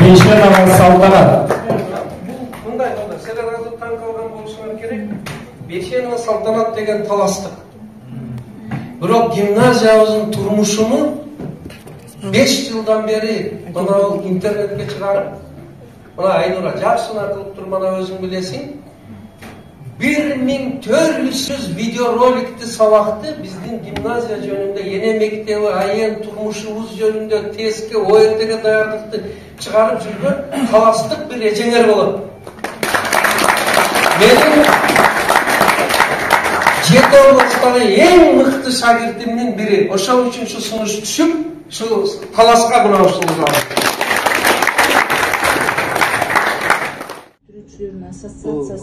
Бешенова Салтанат. Мындай силер азыр таң калган болушуңар керек. Бешенова Салтанат деген таластык. Бирок гимназиябыздын турмушуну 5 жылдан бери мына интернетке чыгарып, мына Айнура жакшына кылып туруп, мына өзүң билесиң, 1400 видеороликти сабакты биздин гимназия жөнүндө, эне мектеби, айын турмушубуз жөнүндө, тестке, ОРТге даярдыкты чыгарып жүргөн таластык бир эжеңер болот. Менин 7 областагы эң мыкты шагирдимдин бири. Ошол үчүн ушу сунуш түшүп, ушу таласка мына ушул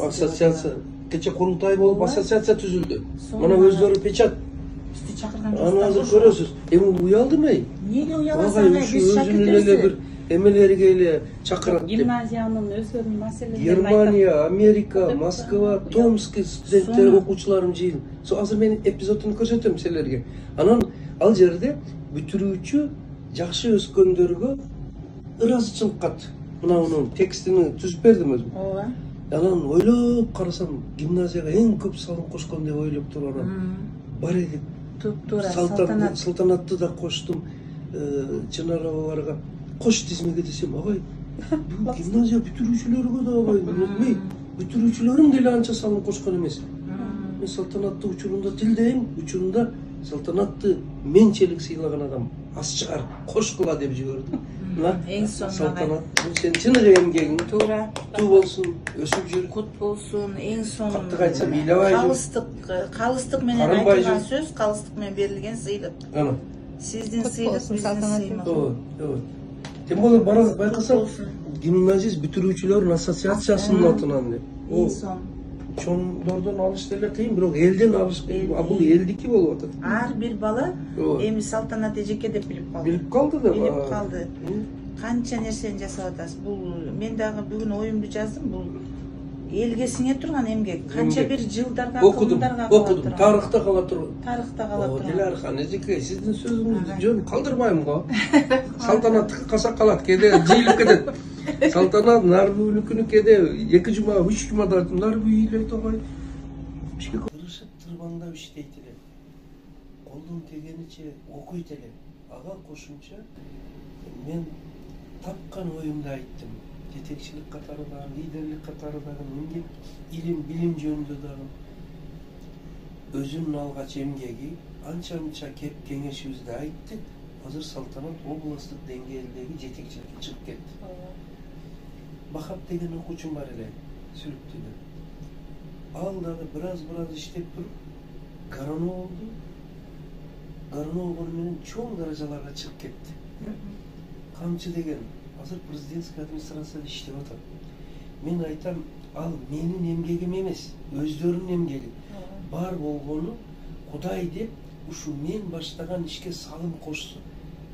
ассоциация кече курултай болуп ассоциация түзүлдү. Мына өздөрү печат. Бизди чакырган Аны азыр көрөсүз. Эми уялдымы? Эмнеге уяласың? Биз шакирттер эмелерге эле чакырат. Гимназиянын өздөрүнүн маселелерин Германия, Америка, Москва, Томск студенттер, окуучуларым жыйын. Азыр мен эпизодун көрсөтөм силерге. Анан ал жерде бүтүрүүчү жакшы өскөндөргө ыраазычылык кат. Мына унун текстини түзүп бердим өзүм. Ооба. Анан ойлоп карасам, гимназияга эң көп салым кошкон деп ойлоп туруп анан бар элек. Туптуура Салтанатты да коштум. Чынарабаларга кош тизмеге десем, агай, бул гимназия бүтүрүүчүлөргө да агай, билбейм. Бүтүрүүчүлөрүм деле анча салым кошкон эмес. Мен салтанатты учурунда тилдейм, учурунда салтанатты менчелик сыйлаган адам аз чыгар, кош кыла деп жибердим. Эң соңуна Салтанат, сен чыныгы эмгегиң туура туу болсун, өсүп жүр. кут болсун, эң соң Каттык айтсам, ыйлабай жүр. Калыстык менен айтылган сөз, калыстык менен берилген сыйлык. Ана. Сиздин сыйлык биздин сыймак. Ооба. Тем более байкасаң, гимназист бүтүрүүчүлөрүн ассоциациясынын атынан деп. Эң соң Чоңдордон алыш деле кыйын, бирок элден алыш кыйын. Бул элдики болуп атат. ар бир бала эми Салтанат эжеке деп билип калды. Билип калды да. Билип калды. Канча нерсени жасап атасыз. Бул мен дагы бүгүн оюмду жаздым. Бул элге сиңе турган эмгек. Канча бир жылдарга, кылымдарга кала турган. Окудум. Тарыхта кала турган. Тарыхта кала турган. Дилархан эжеке, сиздин сөзүңүздү жөн калтырбайм го. Салтанаттыкы каса калат, кээде жыйылып кетет. Салтанат Нарбүнүкүнү кээде 2 жума, 3 жумада Нарбү ыйлайт агай. Тырышып тырбаңдап иштейт эле. Колдун келгениче окуйт эле. Ага кошумча мен тапкан оюмду айттым. Жетекчилик катары дагы, лидерлик катары дагы, эмгек, илим, билим жөнүндө дагы өзүнүн алгач эмгеги анча-мынча кеп кеңешибизди айтты. Азыр Салтанат областтык деңгээлдеги жетекчиликке чыгып кетти. Бахап деген окуучум бар эле, Сүлүктүдө. Ал дагы бираз иштеп туруп, коронавирус болду. Коронавирус болгону менен чоң даражаларга чыгып кетти. Камчы деген азыр президентский администрацияда иштеп атат. Мен айтам, ал менин эмгегим эмес, өздөрүнүн эмгеги. Бар болгону Кудай деп ушу мен баштаган ишке салым кошсун.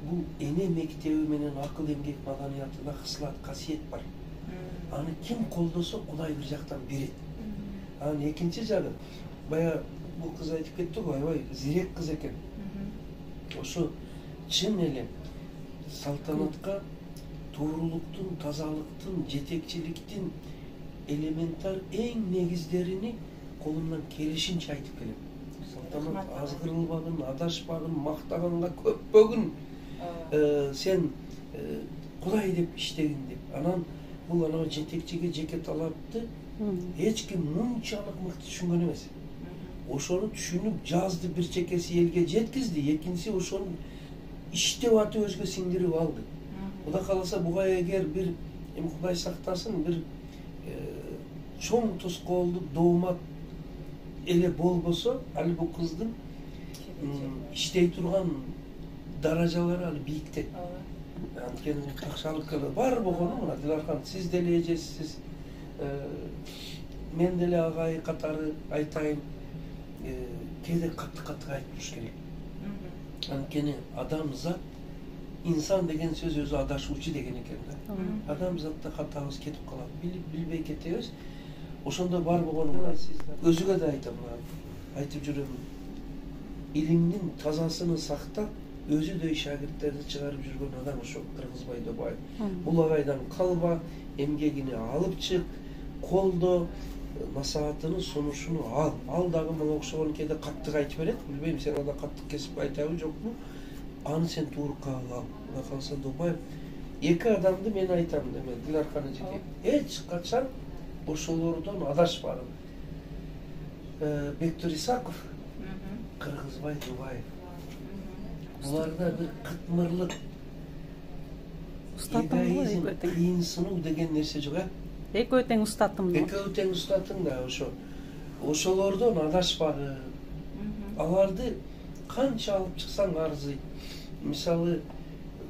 Бул эне мектеби менен акыл эмгек маданиятында кыслат, касиет бар. Аны ким колдосо Кудай бир жактан берет. Анын экинчи жагы, бая бул кыз айтып кетти го, аябай зирек кыз экен. Ошо чын эле Салтанатка туурулуктун, тазалыктын, жетекчиликтин элементар эң негиздерини колумдан келишинче айтып келем. Салтанат азгырылбагын, адашпагын, мактаганга көппөгүн, сен Кудай деп иштегин деп. Анан бул анау жетекчиге жеке талапты эч ким мынчалык мыкты түшүнгөн эмес. Ошону түшүнүп жазды, бир чекеси элге жеткизди, экинчиси ошону иштеп атып өзгө сиңдирип алды. Кудай кааласа буга эгер бир Кудай сактасын, бир чоң тоскоолдук доомат эле болбосо, ал бул кыздын иштей турган даражалары ал бийиктет. Анткени такшалык бар болгону, мына Дилархан, сиз деле эжесиз, мен деле агай катары айтайын, кээде катты айтып туруш керек. Анткени адамзат, инсан деген сөз өзү адашуучу деген экен да. Адамзатта катабыз кетип калат, билбей кетебиз. Ошондо бар болгону өзүгө да айтам, айтып жүрөм. Илимдин тазасыны сактап, өзүдөй шагирттерди чыгарып жүргөн адам ошо Кыргызбай Добаев. Бул агайдан калба, эмгегини алып чык, колдо, насаатыны, сунушуну ал. Ал дагы мага окшогон кээде каттык айтып берет. Билбейм, сен анда каттык кесип айтабы жокпу? Аны сен туурукка ал. Мына калса Добаев эки адамды мен айтам деме, Диларканы жеке. Эч качан ошолордон адашпагын. Бектур Исаков, Кыргызбай Добаев. Буларда бир кытмырлык, эгоизм, кыйынсынуу деген нерсе жок, Экөө тең устаттым. Экөө тең устаттың да ошо. Ошолордон адашпагын. Аларды канча алып чыксаң арзыйт. Мисалы,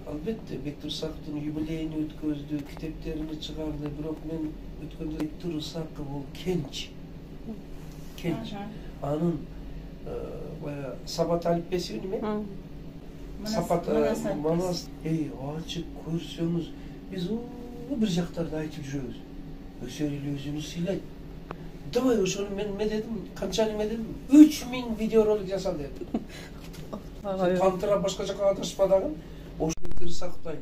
албетте Бектур Исаковдун юбилейин өткөздү, китептерини чыгарды, бирок мен өткөндө Бектур Исаков бул кенч. Анын бая Сапат алиппеси неме? Сапат Манас. Ачып көрсөңүз, биз бир жактарды айтып жүрөбүз. Өсөр эле өзүнү сыйлайт. Давай ошону мен дедим, канча неме дедим? 3000 видеоролик жаса дедим. Тантыра башка жака адашпа дагы. Ошо Бектур Исаковдай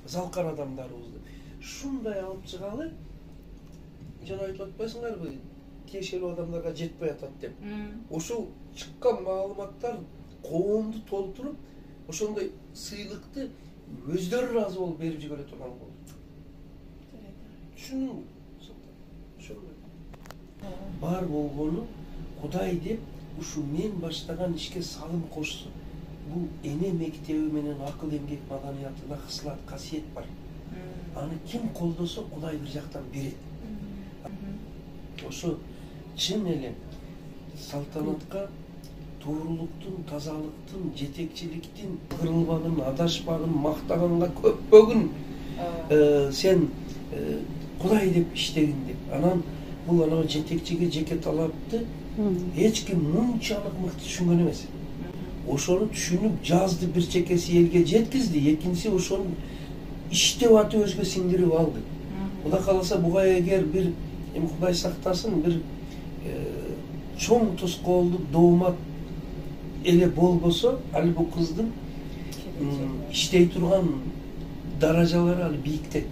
залкар адамдарыбызды шундай алып чыгалы. Жана айтып атпайсыңарбы? Тиешелүү адамдарга жетпей атат деп. Ошол чыккан маалыматтар коомду толтуруп, ошондой сыйлыкты өздөрү ыраазы болуп берип жибере турган болду. Түшүнүңбү? Ошондой. Бар болгону Кудай деп ушу мен баштаган ишке салым кошсун. Бул эне мектеби менен акыл эмгек маданиятында хыслат, касиет бар. Аны ким колдосо Кудай бир жактан берет. Ошо чын эле салтанатка туурулуктун, тазалыктын, жетекчиликтин, кырылбагын, адашпагын, мактаганга көппөгүн сен Кудай деп иштегин деп. Анан бул анау жетекчиге жеке талапты эч ким мынчалык мыкты түшүнгөн эмес. Ошону түшүнүп жазды, бир чекеси элге жеткизди, экинчиси ошону иштеп атып өзгө сиңдирип алды. Кудай кааласа буга эгер бир Кудай сактасын, бир чоң тоскоолдук доомат эле болбосо, ал бул кыздын иштей турган даражалары ал бийиктет.